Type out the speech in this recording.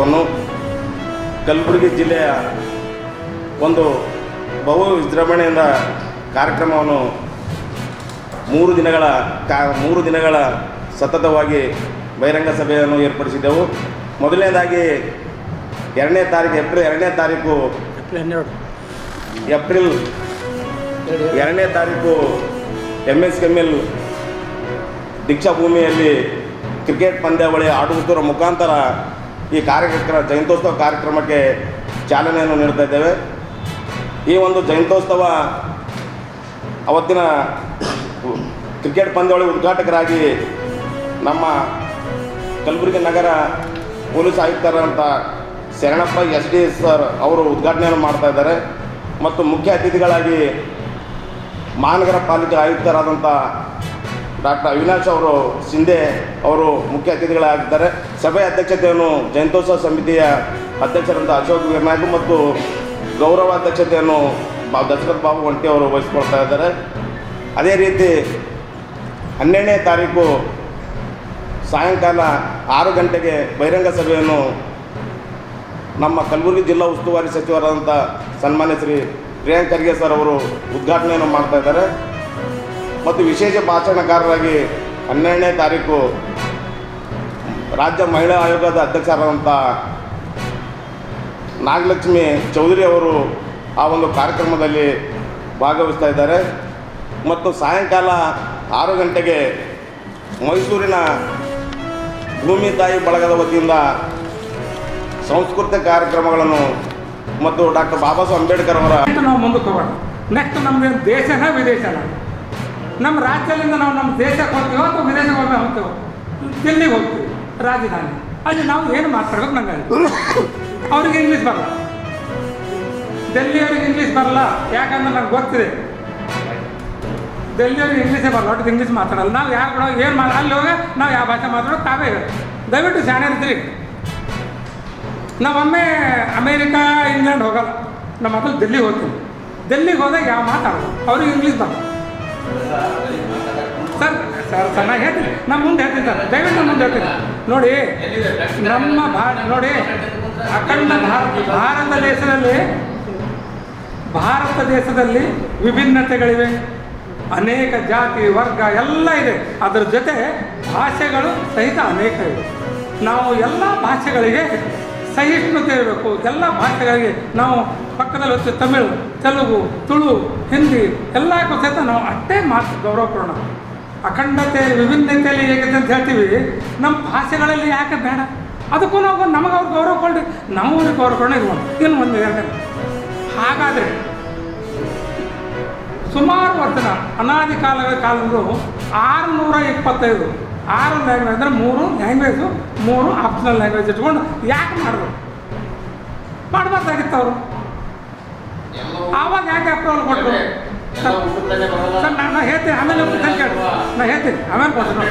ದಿನೋತ್ಸವವನ್ನು ಕಲಬುರಗಿ ಜಿಲ್ಲೆಯ ಒಂದು ಬಹು ವಿಜೃಂಭಣೆಯಿಂದ ಕಾರ್ಯಕ್ರಮವನ್ನು ಮೂರು ದಿನಗಳ ಸತತವಾಗಿ ಬಹಿರಂಗ ಸಭೆಯನ್ನು ಏರ್ಪಡಿಸಿದ್ದೆವು. ಮೊದಲನೇದಾಗಿ ಏಪ್ರಿಲ್ 2ನೇ ತಾರೀಕು MS ಕೆಮ್ಮಿಲ್ ದೀಕ್ಷಾಭೂಮಿಯಲ್ಲಿ ಕ್ರಿಕೆಟ್ ಪಂದ್ಯಾವಳಿ ಆಡುವುದರ ಮುಖಾಂತರ ಈ ಜಯಂತ್ಯೋತ್ಸವ ಕಾರ್ಯಕ್ರಮಕ್ಕೆ ಚಾಲನೆಯನ್ನು ನೀಡ್ತಾ ಇದ್ದೇವೆ. ಈ ಒಂದು ಜಯಂತ್ಯೋತ್ಸವ ಅವತ್ತಿನ ಕ್ರಿಕೆಟ್ ಪಂದ್ಯಾವಳಿ ಉದ್ಘಾಟಕರಾಗಿ ನಮ್ಮ ಕಲಬುರಗಿ ನಗರ ಪೊಲೀಸ್ ಆಯುಕ್ತರಂಥ ಶರಣಪ್ಪ SD ಸರ್ ಅವರು ಉದ್ಘಾಟನೆಯನ್ನು ಮಾಡ್ತಾ ಇದ್ದಾರೆ. ಮತ್ತು ಮುಖ್ಯ ಅತಿಥಿಗಳಾಗಿ ಮಹಾನಗರ ಪಾಲಿಕೆ ಆಯುಕ್ತರಾದಂಥ ಡಾಕ್ಟರ್ ಅವಿನಾಶ್ ಶಿಂದೆ ಅವರು ಮುಖ್ಯ ಅತಿಥಿಗಳಾಗಿದ್ದಾರೆ. ಸಭೆಯ ಅಧ್ಯಕ್ಷತೆಯನ್ನು ಜಯಂತ್ಯೋತ್ಸವ ಸಮಿತಿಯ ಅಧ್ಯಕ್ಷರಂಥ ಅಶೋಕ್ ವೀರ್ನಾಯ್ಕ ಮತ್ತು ಗೌರವ ಅಧ್ಯಕ್ಷತೆಯನ್ನು ದಶರಥ್ ಬಾಬು ಹೊಂಟಿ ಅವರು ವಹಿಸಿಕೊಳ್ತಾ ಇದ್ದಾರೆ. ಅದೇ ರೀತಿ 12ನೇ ತಾರೀಕು ಸಾಯಂಕಾಲ 6 ಗಂಟೆಗೆ ಬಹಿರಂಗ ಸಭೆಯನ್ನು ನಮ್ಮ ಕಲಬುರಗಿ ಜಿಲ್ಲಾ ಉಸ್ತುವಾರಿ ಸಚಿವರಾದಂಥ ಸನ್ಮಾನ್ಯ ಶ್ರೀ ಪ್ರಿಯಾಂಕ್ ಖರ್ಗೆ ಸರ್ ಅವರು ಉದ್ಘಾಟನೆಯನ್ನು ಮಾಡ್ತಾ ಇದ್ದಾರೆ. ಮತ್ತು ವಿಶೇಷ ಭಾಷಣಕಾರರಾಗಿ 12ನೇ ತಾರೀಕು ರಾಜ್ಯ ಮಹಿಳಾ ಆಯೋಗದ ಅಧ್ಯಕ್ಷರಾದಂಥ ನಾಗಲಕ್ಷ್ಮಿ ಚೌಧರಿ ಅವರು ಆ ಒಂದು ಕಾರ್ಯಕ್ರಮದಲ್ಲಿ ಭಾಗವಹಿಸ್ತಾ ಇದ್ದಾರೆ. ಮತ್ತು ಸಾಯಂಕಾಲ 6 ಗಂಟೆಗೆ ಮೈಸೂರಿನ ಭೂಮಿ ತಾಯಿ ಬಳಗದ ವತಿಯಿಂದ ಸಾಂಸ್ಕೃತಿಕ ಕಾರ್ಯಕ್ರಮಗಳನ್ನು ಮತ್ತು ಡಾಕ್ಟರ್ ಬಾಬಾ ಸಾಹೇಬ್ ಅಂಬೇಡ್ಕರ್ ಅವರ ನಾವು ಮುಂದಕ್ಕೆ ಹೋಗೋಣ. ನೆಕ್ಸ್ಟ್ ನಮಗೆ ದೇಶನ ವಿದೇಶನ, ನಮ್ಮ ರಾಜ್ಯದಿಂದ ನಾವು ನಮ್ಮ ದೇಶಕ್ಕೆ ಹೋಗ್ತೀವೋ ಅಥವಾ ವಿದೇಶಕ್ಕೆ ಹೋಗ್ತೇವೆ, ದಿಲ್ಲಿಗೆ ಹೋಗ್ತೀವಿ ರಾಜಧಾನಿ, ಅಲ್ಲಿ ನಾವು ಏನು ಮಾತಾಡ್ಬೇಕು ನಂಗೆ ಅವ್ರಿಗೆ ಇಂಗ್ಲೀಷ್ ಬರಲ್ಲ, ಡೆಲ್ಲಿಯವ್ರಿಗೆ ಇಂಗ್ಲೀಷ್ ಬರಲ್ಲ. ಯಾಕಂದ್ರೆ ನಂಗೆ ಗೊತ್ತಿದೆ ಡೆಲ್ಲಿಯವ್ರಿಗೆ ಇಂಗ್ಲೀಷೇ ಬರಲ್ಲ, ಒಟ್ಟು ಇಂಗ್ಲೀಷ್ ಮಾತಾಡಲ್ಲ. ನಾವು ಯಾರು ಕೂಡ ಏನು ಅಲ್ಲಿ ಹೋಗಿ ನಾವು ಯಾವ ಭಾಷೆ ಮಾತಾಡೋದು ತಾವೇ ದಯವಿಟ್ಟು ಶಾಣೆ ಇರ್ತೀವಿ. ನಾವೊಮ್ಮೆ ಅಮೇರಿಕಾ ಇಂಗ್ಲೆಂಡ್ ಹೋಗಲ್ಲ, ನಮ್ಮ ಮೊದಲು ಡೆಲ್ಲಿಗೆ ಹೋಗ್ತೀವಿ. ಡೆಲ್ಲಿಗೆ ಹೋದಾಗ ಯಾವ ಮಾತಾಡೋದು, ಅವ್ರಿಗೆ ಇಂಗ್ಲೀಷ್ ಬರಲ್ಲ. ಸರ್ ಚೆನ್ನಾಗಿ ಹೇಳ್ತೀನಿ, ನಾನು ಮುಂದೆ ಹೇಳ್ತೀನಿ ಸರ್, ದಯವಿಟ್ಟು ಮುಂದೆ ಹೇಳ್ತೀನಿ. ನೋಡಿ ನಮ್ಮ ನೋಡಿ ಅಖಂಡ ಭಾರತ ದೇಶದಲ್ಲಿ ವಿಭಿನ್ನತೆಗಳಿವೆ, ಅನೇಕ ಜಾತಿ ವರ್ಗ ಎಲ್ಲ ಇದೆ. ಅದರ ಜೊತೆ ಭಾಷೆಗಳು ಸಹಿತ ಅನೇಕ ಇವೆ. ನಾವು ಎಲ್ಲ ಭಾಷೆಗಳಿಗೆ ಸಹಿಷ್ಣುತೆ ಇರಬೇಕು. ಎಲ್ಲ ಭಾಷೆಗಳಿಗೆ ನಾವು ಪಕ್ಕದಲ್ಲಿ వచ్చే ತಮಿಳು, ತೆಲುಗು, ತುಳು, ಹಿಂದಿ ಎಲ್ಲಕ್ಕೂ ಸಹಿತ ನಾವು ಅಷ್ಟೇ ಮಾತು ಗೌರವ ಕೊಡೋಣ. ಅಖಂಡತೆ ವಿಭಿನ್ನತೆಯಲ್ಲಿ ಹೇಗಿದೆ ಅಂತ ಹೇಳ್ತೀವಿ, ನಮ್ಮ ಭಾಷೆಗಳಲ್ಲಿ ಯಾಕೆ ಬೇಡ? ಅದಕ್ಕೂ ನಾವು ನಮಗೆ ಅವ್ರು ಗೌರವ ಕೊಡಿ, ನಾವು ಅವ್ರಿಗೆ ಗೌರವ ಕೊಡೋಣ. ಇನ್ನು ಒಂದು ಎರಡನೇ ಹಾಗಾದರೆ ಸುಮಾರು ವರ್ಷ ಅನಾದಿ ಕಾಲದ್ದು 625 6 ಲ್ಯಾಂಗ್ವೇಜ್ ಅಂದರೆ 3 ಲ್ಯಾಂಗ್ವೇಜು 3 ಆಪ್ಷನಲ್ ಲ್ಯಾಂಗ್ವೇಜ್ ಇಟ್ಕೊಂಡು ಯಾಕೆ ಮಾಡಬಾರ್ದಾಗಿತ್ತು ಅವರು? ಆವಾಗ ಯಾಕೆ ಅಪ್ರೂವಲ್ ಕೊಟ್ಟರು? ಸರ್ ನಾನು ಹೇಳ್ತೀನಿ, ಆಮೇಲೆ ಹೇಳ್ತೀನಿ, ಆಮೇಲೆ ಕೊಟ್ಟರು.